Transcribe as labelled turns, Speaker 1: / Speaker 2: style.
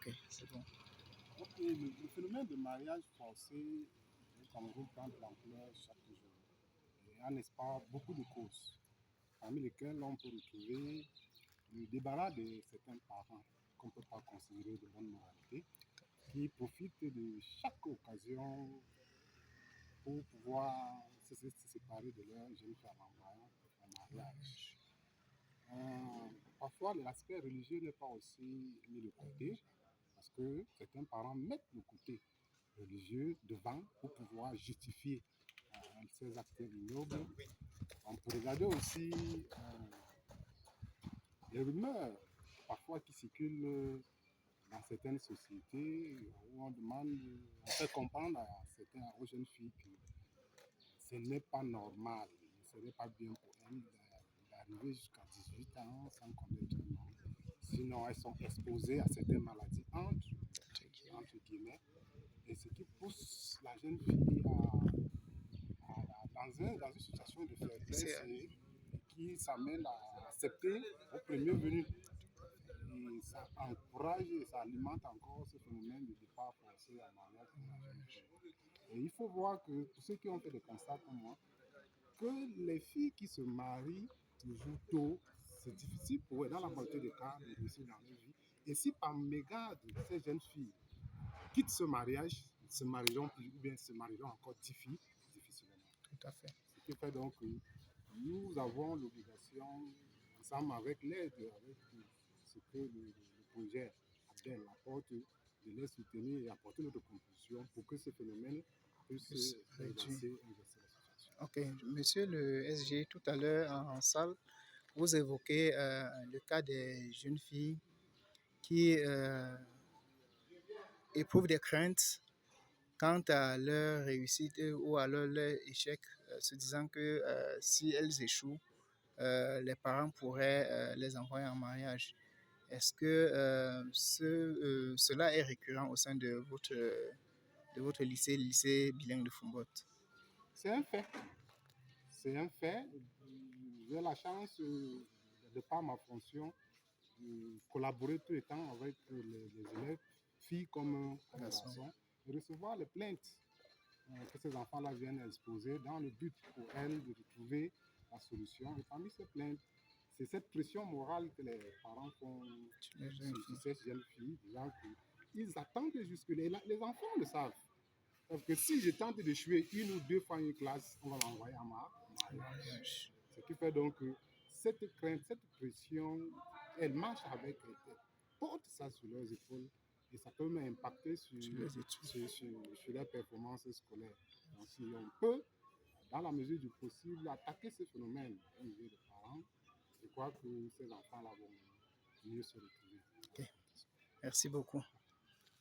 Speaker 1: Ok, c'est bon.
Speaker 2: Ok, le phénomène de mariage forcé au Cameroun prend de l'ampleur chaque jour. Il y a, n'est-ce pas, beaucoup de causes, parmi lesquelles on peut retrouver le débarras de certains parents qu'on ne peut pas considérer de bonne moralité, qui profitent de chaque occasion pour pouvoir se séparer de leur jeune fille en envoyant un mariage. Parfois, l'aspect religieux n'est pas aussi mis de côté, parce que certains parents mettent le côté religieux devant pour pouvoir justifier ces actes ignobles. On peut regarder aussi les rumeurs parfois qui circulent dans certaines sociétés où on demande, on fait comprendre aux jeunes filles que ce n'est pas normal, ce n'est pas bien pour elles d'arriver jusqu'à 18 ans sans connaître un nom. Sinon, elles sont exposées à certaines maladies entre guillemets, et ce qui pousse la jeune fille dans une situation de faiblesse et qui s'amène à accepter au premier venu. Et ça encourage et ça alimente encore ce phénomène de départ forcé en mariage pour la jeune fille. Et il faut voir que pour ceux qui ont fait des constats comme moi, que les filles qui se marient toujours tôt, c'est difficile pour elles, dans la majorité des cas, de réussir dans leur vie. Et si par mégarde, ces jeunes filles quittent ce mariage, se marieront plus, ou bien se marieront encore difficilement.
Speaker 1: Tout à fait.
Speaker 2: Ce qui fait donc que nous avons l'obligation, ensemble avec l'aide, avec ce que le projet ABDEL apporte, de les soutenir et apporter notre contribution pour que ce phénomène puisse inverser la situation.
Speaker 1: Ok, monsieur le SG, tout à l'heure en salle, vous évoquez le cas des jeunes filles qui éprouvent des craintes quant à leur réussite ou à leur échec, se disant que si elles échouent, les parents pourraient les envoyer en mariage. Est-ce que cela est récurrent au sein de votre lycée, le lycée bilingue de Fumbote?
Speaker 2: C'est un fait. C'est un fait. J'ai la chance, de par ma fonction, de collaborer tout le temps avec les élèves, filles comme garçons, et recevoir les plaintes que ces enfants-là viennent exposer dans le but pour elles de trouver la solution. Et parmi ces plaintes, c'est cette pression morale que les parents font sur ces jeunes filles, disant qu'ils attendent jusque-là. Les enfants le savent. Parce que si je tente d'échouer une ou deux fois une classe, on va m'envoyer à mariage. Ce qui fait donc que cette crainte, cette pression, elle marche avec, elle porte ça sur leurs épaules et ça peut même impacter sur leurs performances scolaires. Donc si on peut, dans la mesure du possible, attaquer ce phénomène au niveau des parents, je crois que ces enfants-là vont mieux se retrouver.
Speaker 1: Okay. Merci beaucoup.